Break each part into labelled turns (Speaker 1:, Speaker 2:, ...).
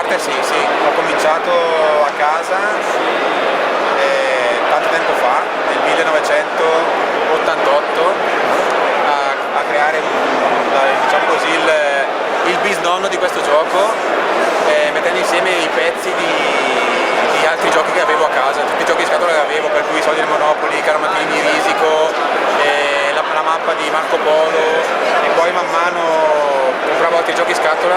Speaker 1: Realmente sì, ho cominciato a casa tanto tempo fa, nel 1988, a creare diciamo così, il bisnonno di questo gioco, mettendo insieme i pezzi di altri giochi che avevo a casa, tutti i giochi di scatola che avevo, per cui i soldi del Monopoli, Caramatini, Risico, la mappa di Marco Polo, e poi man mano compravo altri giochi in scatola,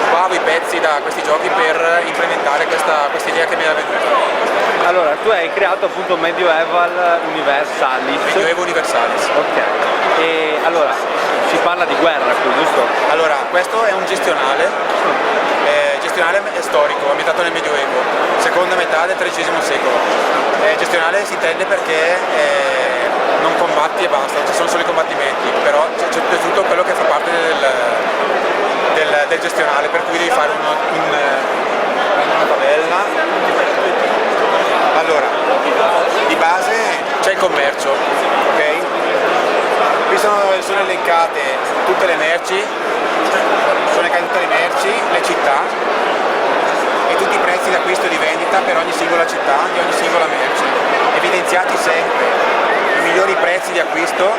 Speaker 1: rubavo i pezzi da questi giochi per implementare questa idea che mi era venuta.
Speaker 2: Allora, tu hai creato appunto Medieval Universalis.
Speaker 1: Medioevo Universalis.
Speaker 2: Ok. E allora, si parla di guerra qui, giusto?
Speaker 1: Allora, questo è un gestionale storico, ambientato nel Medioevo, seconda metà del XIII secolo. Gestionale si intende perché non combatti e basta, non ci sono solo i combattimenti, però c'è tutto quello che fa parte del gestionale, per cui devi fare una tabella. Allora, di base c'è il commercio, ok? Qui sono elencate tutte le merci, le città e tutti i prezzi d'acquisto e di vendita per ogni singola città, di ogni singola merce, evidenziati sempre i migliori prezzi di acquisto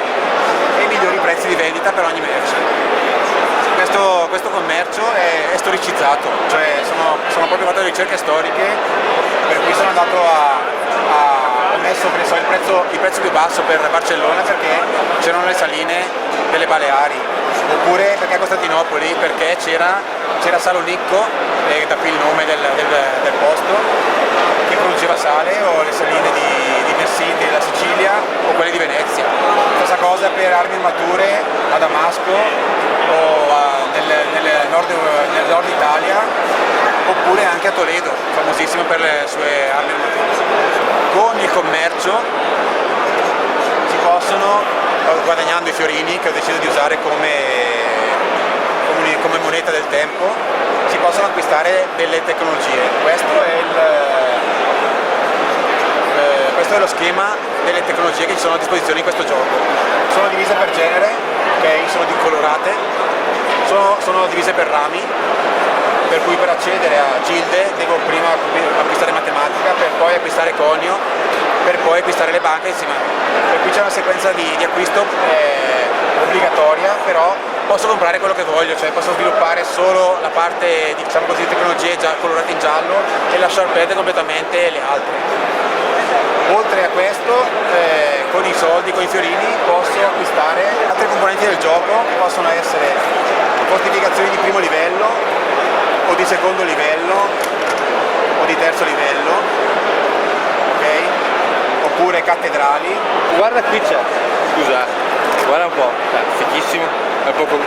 Speaker 1: e i migliori prezzi di vendita per ogni merce. Questo commercio è storicizzato, cioè sono proprio fatto ricerche storiche, per cui sono andato ho messo il prezzo più basso per Barcellona perché c'erano le saline delle Baleari, oppure perché a Costantinopoli perché c'era Salonicco, e da qui il nome del posto, che produceva sale, o le saline di Messina, della Sicilia, o quelle di Venezia. Stessa cosa per armi mature a Damasco o nel nord Italia, oppure anche a Toledo, famosissimo per le sue armi mature. Con il commercio si possono, guadagnando i fiorini che ho deciso di usare come moneta del tempo, si possono acquistare delle tecnologie. Questo è lo schema delle tecnologie che ci sono a disposizione in questo gioco. Sono divise per genere, ok? Sono colorate, sono divise per rami, per cui per accedere a Gilde devo prima acquistare matematica, per poi acquistare conio, per poi acquistare le banche insieme. Per cui c'è una sequenza di acquisto obbligatoria, però posso comprare quello che voglio, cioè posso sviluppare solo la parte, diciamo così, di tecnologie colorate in giallo e lasciar perdere completamente le altre. Oltre a questo, con i soldi, con i fiorini, posso acquistare altre componenti del gioco, che possono essere fortificazioni di primo livello, o di secondo livello, o di terzo livello, ok? Oppure cattedrali.
Speaker 2: Guarda qui c'è, scusa, guarda un po', fichissimo.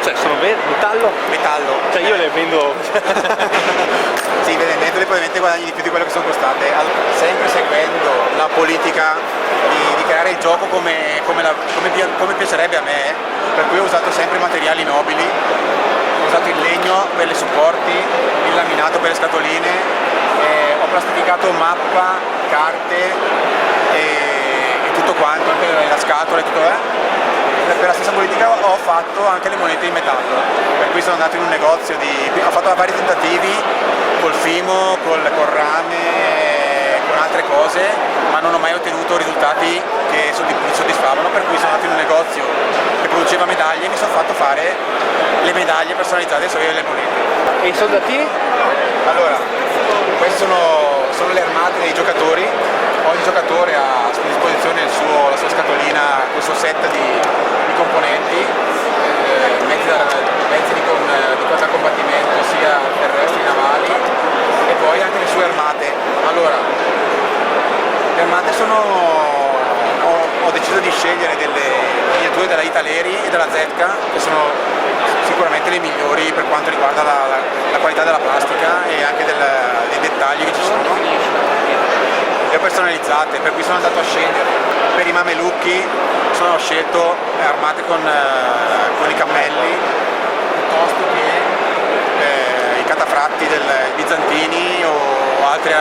Speaker 2: Cioè, sono metallo?
Speaker 1: Metallo.
Speaker 2: Cioè io le vendo.
Speaker 1: Sì, vendendole probabilmente guadagni di più di quello che sono costate, sempre seguendo la politica di creare il gioco come piacerebbe a me, per cui ho usato sempre materiali nobili, ho usato il legno per le supporti, il laminato per le scatoline, ho plastificato mappa, carte e tutto quanto, anche la scatola e tutto. Per la stessa politica ho fatto anche le monete in metallo, per cui sono andato in un negozio ho fatto vari tentativi col fimo, col rame, con altre cose, ma non ho mai ottenuto risultati che mi soddisfavano, per cui sono andato in un negozio che produceva medaglie e mi sono fatto fare le medaglie personalizzate delle monete.
Speaker 2: E i soldatini?
Speaker 1: Allora, queste sono le armate dei giocatori. Ogni giocatore ha a disposizione la sua scatolina, il suo set di componenti, mezzi di combattimento sia terrestri, navali, e poi anche le sue armate. Allora, le armate ho deciso di scegliere delle miniature della Italeri e della Zetka, che sono sicuramente le migliori per quanto riguarda la qualità della plastica e anche dei dettagli che ci sono. Le ho personalizzate, per cui sono andato a scegliere. Per i mamelucchi ho scelto armate con i cammelli, piuttosto che i catafratti bizantini o altri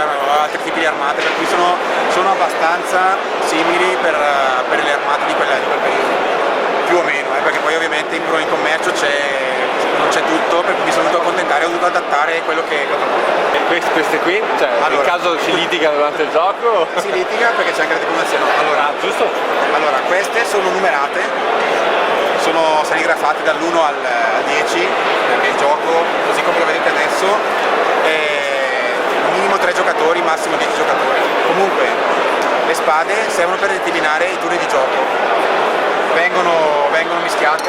Speaker 1: tipi di armate, per cui sono abbastanza simili per le armate di quel periodo, più o meno, perché poi ovviamente in commercio non c'è tutto, per cui mi sono dovuto accontentare, ho dovuto adattare quello che ho trovato.
Speaker 2: queste qui, cioè
Speaker 1: Allora,
Speaker 2: in caso si litiga durante il gioco?
Speaker 1: si litiga perché c'è anche la tripulazione.
Speaker 2: Ah, giusto?
Speaker 1: Allora, queste sono numerate, sono serigrafate dall'1 al 10, perché il gioco, così come lo vedete adesso, è minimo 3 giocatori, massimo 10 giocatori. Comunque, le spade servono per determinare i turni di gioco. Vengono mischiate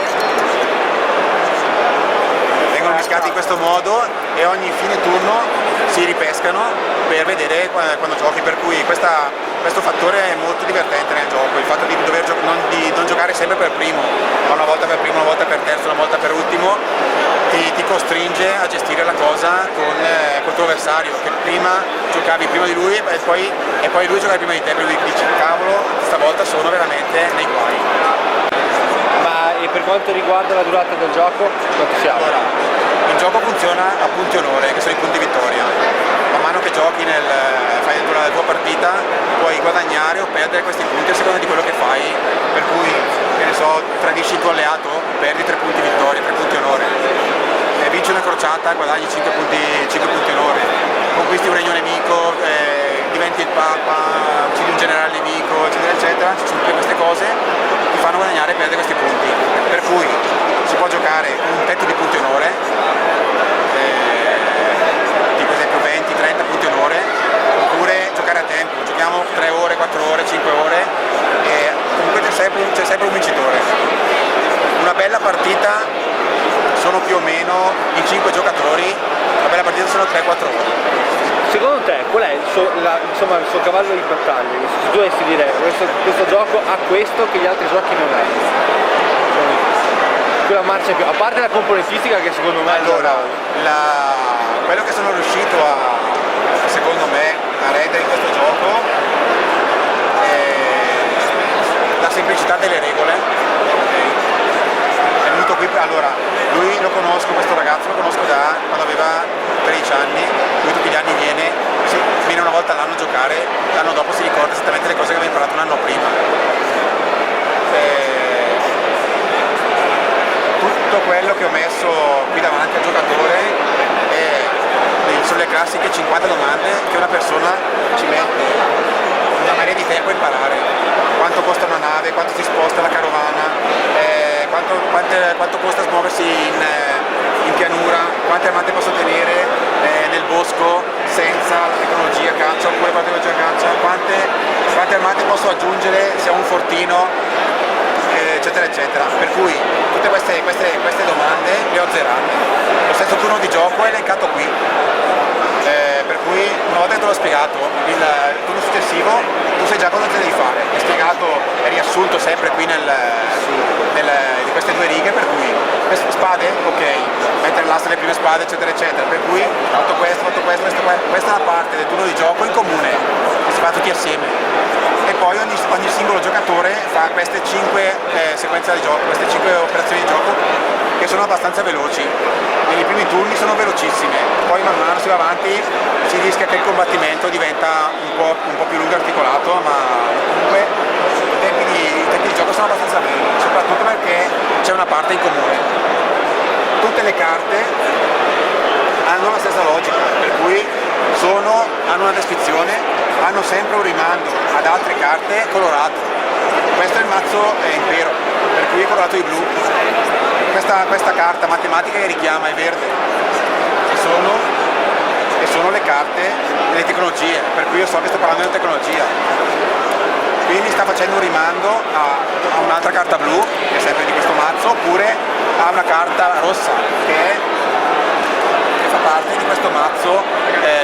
Speaker 1: in questo modo e ogni fine turno si ripescano per vedere quando giochi, per cui questo fattore è molto divertente nel gioco, il fatto di non giocare sempre per primo, ma una volta per primo, una volta per terzo, una volta per ultimo, ti costringe a gestire la cosa col tuo avversario, che prima giocavi prima di lui e poi lui giocava prima di te, per cui dici cavolo, stavolta sono veramente nei guai.
Speaker 2: Ma e per quanto riguarda la durata del gioco, quanto siamo?
Speaker 1: Allora, il gioco funziona a punti onore, che sono i punti vittoria. Man mano che giochi fai dentro la tua partita, puoi guadagnare o perdere questi punti a seconda di quello che fai. Per cui, che ne so, tradisci il tuo alleato, perdi 3 punti vittoria, 3 punti onore. Vinci una crociata, guadagni 5 punti onore. Conquisti un regno nemico, diventi il papa, uccidi un generale nemico, eccetera, eccetera. Ci sono tutte queste cose che ti fanno guadagnare e perdere questi punti. Per cui si può giocare con un tetto di punti onore, tipo esempio 20-30 punti onore, oppure giocare a tempo, giochiamo 3 ore, 4 ore, 5 ore e comunque c'è sempre un vincitore. Una bella partita sono più o meno in 5 giocatori, una bella partita sono 3-4 ore.
Speaker 2: Secondo te qual è il suo cavallo di battaglia? Se tu dovessi dire questo gioco ha questo che gli altri giochi non hanno. Quella marcia più, a parte la componentistica che secondo me
Speaker 1: allora, quello che sono riuscito secondo me a rendere in questo gioco è la semplicità delle regole. È venuto qui, allora lui lo conosco, questo ragazzo lo conosco da quando aveva 13 anni, lui tutti gli anni viene una volta all'anno a giocare, l'anno dopo si ricorda esattamente le cose che aveva imparato un anno prima. Tutto quello che ho messo qui davanti al giocatore sono le classiche 50 domande che una persona ci mette una marea di tempo a imparare. Quanto costa una nave, quanto si sposta la carovana, quanto costa smuoversi in pianura, quante armate posso tenere nel bosco senza la tecnologia caccia oppure con la tecnologia caccia, quante armate posso aggiungere se ho un fortino, eccetera eccetera. Per cui tutte queste domande le ho zerate. Lo stesso turno di gioco è elencato qui, per cui una volta che te l'ho spiegato il turno successivo tu sai già cosa te devi fare, è spiegato, è riassunto sempre qui di queste 2 righe, per cui queste spade, ok, mettere l'asse nelle prime spade eccetera eccetera, per cui fatto questo, questa è la parte del turno di gioco in comune che si fa tutti assieme. E poi ogni singolo giocatore fa queste 5 sequenze di gioco, queste 5 operazioni di gioco che sono abbastanza veloci. Nei primi turni sono velocissime, poi man mano si va avanti, si rischia che il combattimento diventa un po' più lungo e articolato, ma comunque i tempi di gioco sono abbastanza brevi, soprattutto perché c'è una parte in comune. Tutte le carte hanno la stessa logica, per cui hanno una descrizione, hanno sempre un rimando ad altre carte colorato. Questo è il mazzo impero, per cui è colorato di blu. Questa carta matematica che richiama è verde. E sono le carte delle tecnologie, per cui io so che sto parlando di tecnologia. Quindi sta facendo un rimando a un'altra carta blu, che è sempre di questo mazzo, oppure a una carta rossa, che fa parte di questo mazzo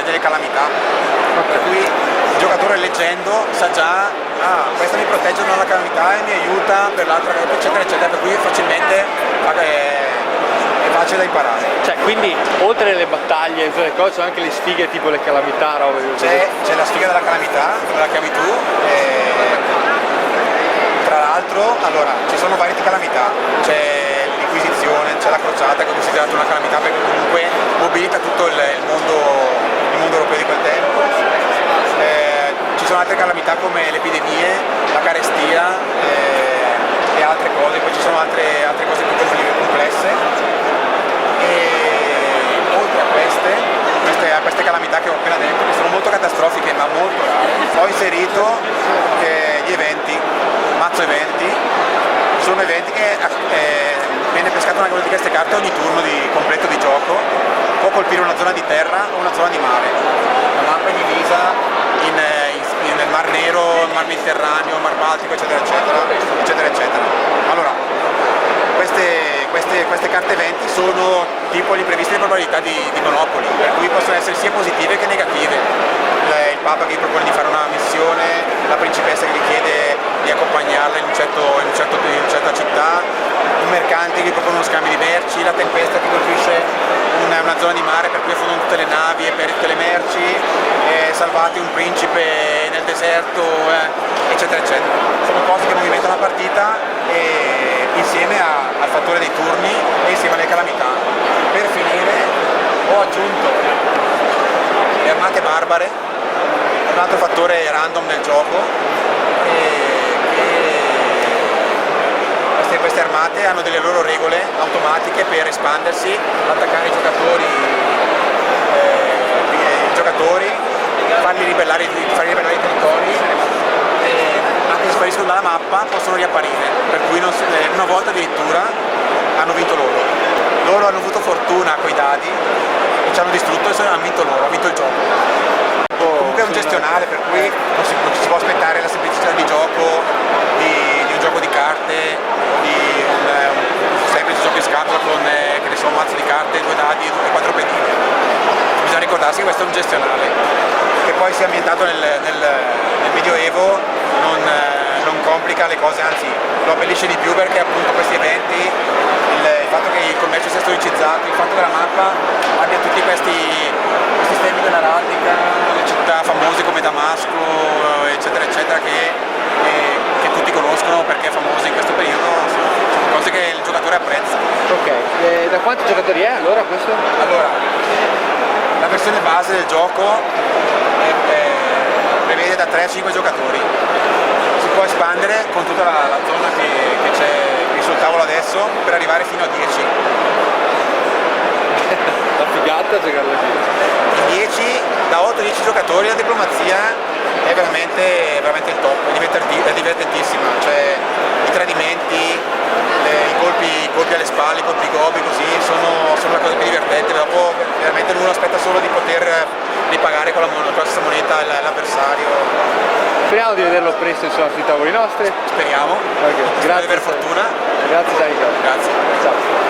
Speaker 1: delle calamità. Per cui il giocatore leggendo sa già, questa mi protegge dalla calamità e mi aiuta per l'altra, eccetera eccetera, per cui facilmente è facile da imparare.
Speaker 2: Cioè, quindi oltre alle battaglie e le cose, sono anche le sfighe tipo le calamità, robe così.
Speaker 1: C'è la sfiga della calamità, come la chiami tu, tra l'altro allora ci sono varie calamità, c'è l'inquisizione, c'è la crociata che è considerata una calamità perché comunque mobilita tutto il mondo europeo di quel tempo. Ci sono altre calamità come le epidemie, la carestia e altre cose, poi ci sono altre cose più complesse. E oltre a queste calamità che ho inserito gli eventi, mazzo eventi, sono eventi che viene pescata una di queste carte ogni turno di completo di gioco, può colpire una zona di terra o una zona di mare. La mappa è divisa nel Mar Nero, Mar Mediterraneo, Mar Baltico, eccetera, eccetera, eccetera, eccetera. Allora, queste carte eventi sono tipo l'imprevista di probabilità di Monopoli, per cui possono essere sia positive che negative. Il Papa che gli propone di fare una missione, la principessa che gli chiede di accompagnarla in una certa città, un mercante che gli propone uno scambio di merci, la tempesta che colpisce una zona di mare per cui affondano tutte le navi e per tutte le merci, salvate un principe nel deserto, eccetera, eccetera. Sono cose che movimentano la partita insieme al fattore dei turni e insieme alle calamità. Per finire ho aggiunto le armate barbare, un altro fattore random del gioco, queste armate hanno delle loro regole automatiche per espandersi, attaccare i giocatori, farli ribellare i territori, e anche se spariscono dalla mappa possono riapparire, per cui una volta addirittura hanno vinto loro. Loro hanno avuto fortuna coi dadi e ci hanno distrutto e hanno vinto loro, ha vinto il gioco. Comunque è un gestionale, per cui non ci si può aspettare la semplicità di gioco di un gioco di carte, di un semplice gioco in scatola con che ne so, un mazzo di carte, 2 dadi e 4 pedine. Bisogna ricordarsi che questo è un gestionale, che poi sia ambientato nel Medioevo non complica le cose, anzi lo abbellisce di più, perché appunto questi eventi, il fatto che il commercio sia storicizzato, il fatto che la mappa abbia tutti questi sistemi dell'araldica, le città famose come Damasco, eccetera, eccetera, che tutti conoscono perché è famosa in questo periodo, sono cose che il giocatore apprezza.
Speaker 2: Ok, da quanti giocatori è allora questo?
Speaker 1: Allora, la versione base del gioco prevede da 3 a 5 giocatori, si può espandere con tutta la zona che c'è qui sul tavolo adesso per arrivare fino a 10.
Speaker 2: La figata giocarlo lì.
Speaker 1: 10, da 8 a 10 giocatori la diplomazia è veramente il top, è divertentissima, cioè i tradimenti, i colpi alle spalle, i colpi gobi, così sono la cosa più divertente. Dopo veramente uno aspetta solo di poter ripagare con la stessa moneta l'avversario.
Speaker 2: Speriamo di vederlo presto, insomma, sui tavoli nostri.
Speaker 1: Speriamo,
Speaker 2: Okay. Grazie.
Speaker 1: per fortuna.
Speaker 2: Grazie Gianni.
Speaker 1: Grazie.
Speaker 2: Ciao.